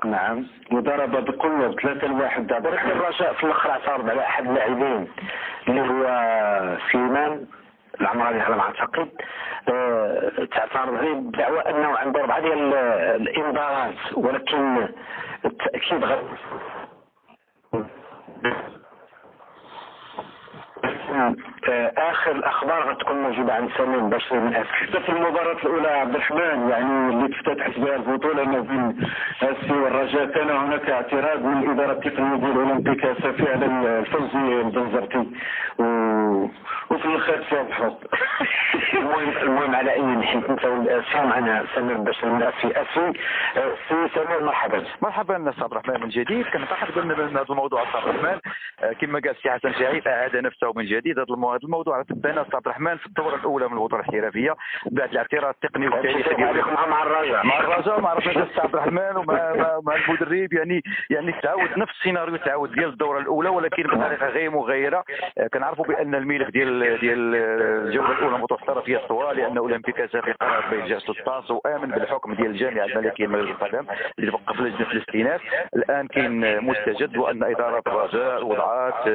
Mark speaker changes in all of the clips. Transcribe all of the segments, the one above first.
Speaker 1: نعم، وضرب بقوه 3-1.
Speaker 2: ولكن الرجاء في الاخر اعترض على احد اللاعبين اللي هو سليمان العمراني على ما اعتقد. تعترض عليه بدعوى انه عنده 4 ديال الانذارات، ولكن التاكيد غير اخر الاخبار غتكون موجوده عن سمير بشير من اسف.
Speaker 1: حتى في المباراة الأولى عبد الرحمن يعني اللي تفتتحت بها البطولة ما بين اسي والرجاء، كان هناك اعتراض من الإدارة التقنية ديال الأولمبيك اسفي على الفوز بنزرتي وفي الأخير فيها الحظ.
Speaker 2: المهم على اي نحن نتساو معنا سمير بشير من اسي. سي سمير
Speaker 3: مرحبا استاذ عبد الرحمن من جديد. كنعتقد بان هذا الموضوع استاذ عبد الرحمن كما قال السي حسن شعيب اعاد نفسه من جديد. هذا الموضوع تبان استاذ عبد الرحمن في الدوره الاولى من البطوله الاحترافيه بعد الاعتراض التقني والتاريخي
Speaker 2: مع
Speaker 3: الرجاء مع رئيس السي عبد الرحمن ومع المدرب. يعني تعاود نفس السيناريو تعاود ديال الدوره الاولى، ولكن بطريقه غير مغايره. كنعرفوا بان الملف ديال الجوله الاولى من البطوله الاحترافيه استوى لان اولمبيك اسافي قرر بإلغاء 16 وامن بالحكم ديال الجامعه الملكيه المغرب القدم اللي تبقى في لجنه الاستئناف. الان كاين مستجد وان اداره الرجاء وضعت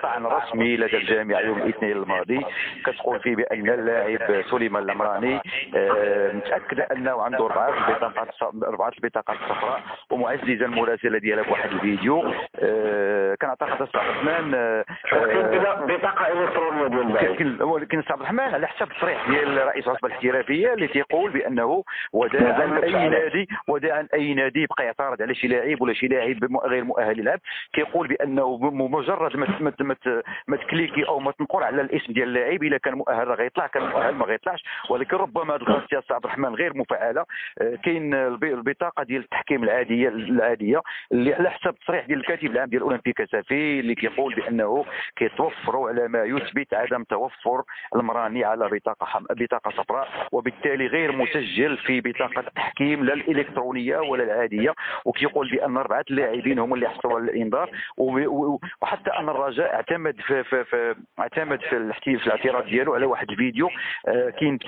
Speaker 3: طعن رسمي لدى الجامعه يوم الاثنين الماضي كتقول فيه بان اللاعب سليمان العمراني متاكده انه عنده 4 البطاقات الصفراء ومعززا المراسله ديالها بواحد الفيديو. كنعتقد استاذ عبد الرحمن
Speaker 2: بطاقه الكترونيه ديال اللاعب،
Speaker 3: ولكن استاذ عبد الرحمن على حسب التصريح ديال رئيس العصبه الاحترافيه اللي تيقول بانه وداعا اي نادي يبقى يعترض على شي لاعب ولا شي لاعب غير مؤهل يلعب، كيقول بانه بمجرد ما تكليكي او ما تنقر على الاسم ديال اللاعب الا كان مؤهل غيطلع، كان مؤهل ما غيطلعش. ولكن ربما هذه الخاصيه استاذ عبد الرحمن غير مفعله. كاين البطاقه ديال التحكيم العاديه اللي على حسب التصريح ديال الكاتب العام ديال اولمبيك اسافي اللي كيقول بانه كيتوفروا على ما يثبت عدم توفر المراني على بطاقه صفراء، وبالتالي غير مسجل في بطاقه التحكيم لا الالكترونيه ولا العاديه. وكيقول بان 4 لاعبين هم اللي حصلوا على الانذار، وحتى ان الرجاء اعتمد في الاعتراض ديالو على واحد الفيديو كاين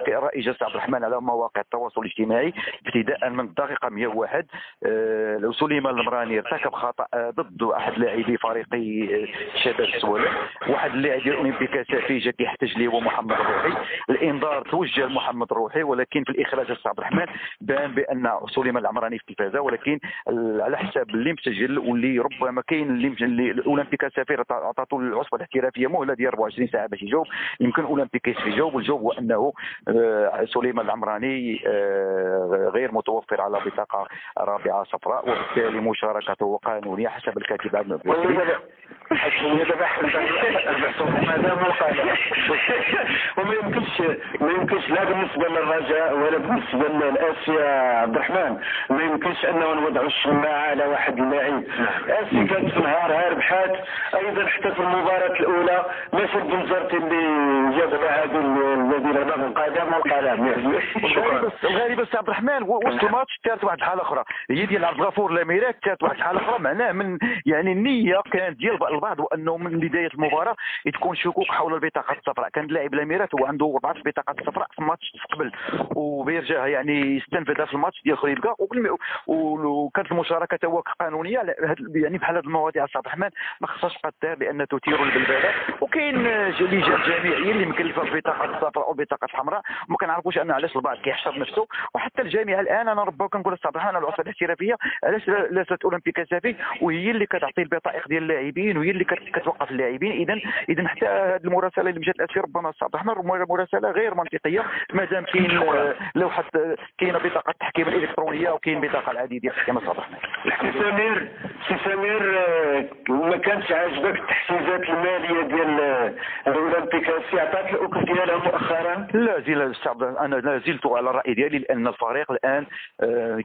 Speaker 3: رائج عبد الرحمن على مواقع التواصل الاجتماعي ابتداء من الدقيقه 101. لو سليمان المراني ارتكب خطا ضد احد لاعبي فريقي شباب السوالف، واحد اللاعب ديال اولمبيك اسافي جا كيحتج ليه هو محمد الروحي. الانذار توجه لمحمد الروحي، ولكن في الاخراج استاذ عبد الرحمن بان بان سليمان العمراني في التلفازه، ولكن على حساب اللي مسجل واللي ربما كاين اللي الاولمبيك اسافي عطاتو العصبه الاحترافيه مهله ديال 24 ساعه باش يجاوب. يمكن اولمبيك يجاوب، والجواب هو انه سليمان العمراني غير متوفر على بطاقه رابعه صفراء، وبالتالي مشاركته قانونيه حسب الكاتب العام.
Speaker 1: وما يمكنش لا بالنسبه للرجاء ولا بالنسبه للاسيا عبد الرحمن ما يمكنش انه نوضعوا الشماعه على واحد اللاعب. اسي كانت في نهار بحات ايضا حتى في المباراه الاولى ماشي بنزرتي اللي جاب لاعب الذي لعب القدم والقلم.
Speaker 3: الغالب بس عبد الرحمن وسط الماتش ثالث واحد الحاله اخرى هي ديال عبد الغفور الاميرات، ثالث واحد الحاله اخرى معناه من يعني النيه كانت ديال البعض وانه من بدايه المباراه تكون شكوك حول البطاقه الصفراء. كان اللاعب الاميرات هو عنده 4 البطاقات الصفراء في الماتش قبل وبيرجع يعني يستنفذها في الماتش ديال خريبكا، وكانت المشاركه هو قانونيه. يعني بحال هذه المواضيع استاذ عبد الرحمن ما خصهاش تبقى لان تثير البلبله. وكاين لجان جامعيه اللي مكلفه بالبطاقه الصفراء والبطاقه الحمراء، وما كنعرفوش ان علاش البعض كيحشر نفسه. وحتى الجامعه الان انا ربما كنقول استاذ عبد الرحمن العصبه الاحترافيه علاش لازالت اولمبيك اسافي وهي اللي كتعطي البطائق ديال اللاعبين وهي اللي كتوقف اللاعبين. اذا حتى هذه المراسله اللي مجات الاسفي ربما استاذ عبد الرحمن مراسله غير منطقيه، ما دام كاين لوحه كاينه بطاقه التحكيم الالكترونيه وكاين بطاقه العاديه ديال التحكيم استاذ عبد الرحمن.
Speaker 1: سي سمير ما كانش عاجبك التحفيزات الماليه ديال الاولمبيك اسفي عطات الاكل ديالها مؤخرا؟
Speaker 3: انا لا زلت على الراي ديالي لان الفريق الان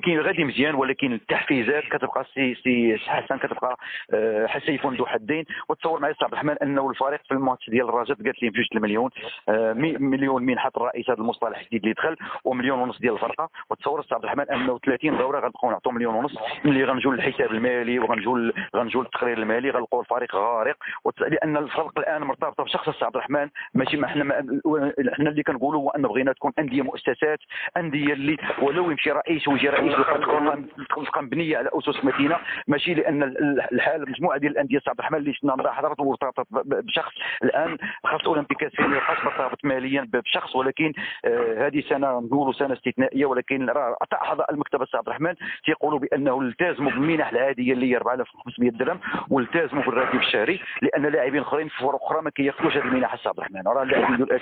Speaker 3: كاين غادي مزيان، ولكن التحفيزات كتبقى سي حسن كتبقى سيفندو حد الدين. وتصور معي عبد الرحمن انه الفريق في الماتش ديال الرجاء قالت لهم بجوج المليون، مليون منحه الرئيس، هذا المصطلح الجديد اللي دخل، ومليون ونص ديال الفرقه. وتصور عبد الرحمن انه 30 دوره غنبقاو نعطوا مليون ونص، ملي غنجوا للحساب المالي وغنجوا للتقرير المالي غنلقاو الفريق غارق. لان الفرق الان مرتبطه بشخص عبد الرحمن، ماشي ما حنا اللي كنقولوا هو ان بغينا تكون انديه مؤسسات، انديه اللي ولو يمشي رئيس ويجي رئيس تكون مبنيه على اسس متينه، ماشي لان الحال مجموعه ديال الانديه عبد الرحمن اللي شفنا حضرت وارتبطت بشخص. الان خاص اولمبيك كاسيني خاص مرتبط ماليا بشخص، ولكن هذه سنه نقولوا سنه استثنائيه، ولكن اعضاء المكتب عبد الرحمن تيقولوا بانه التزموا بالمنح العاديه اللي هي 4500 درهم، والتزموا بالراتب الشهري، لان لاعبين اخرين في فرق اخرى ما كياخذوش هذه المنح عبد الرحمن. راه اللاعبين ديال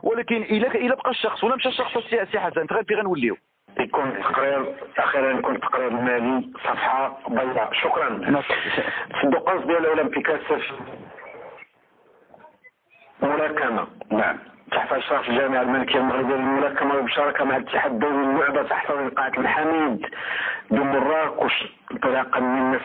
Speaker 3: ولكن الا بقى الشخص ولا مشى الشخص السي حسن غير غنوليو
Speaker 2: يكون التقرير اخيرا يكون التقرير المالي صفحه بيضاء. شكرا. الصندوق ديال اولمبيك اسف ملاكمه، نعم، تحت اشراف الجامعه الملكيه المغربيه للملاكمه وبشراكه مع الاتحاد الدولي للعبه تحت قاعه الحميد بمراكش انطلاقا من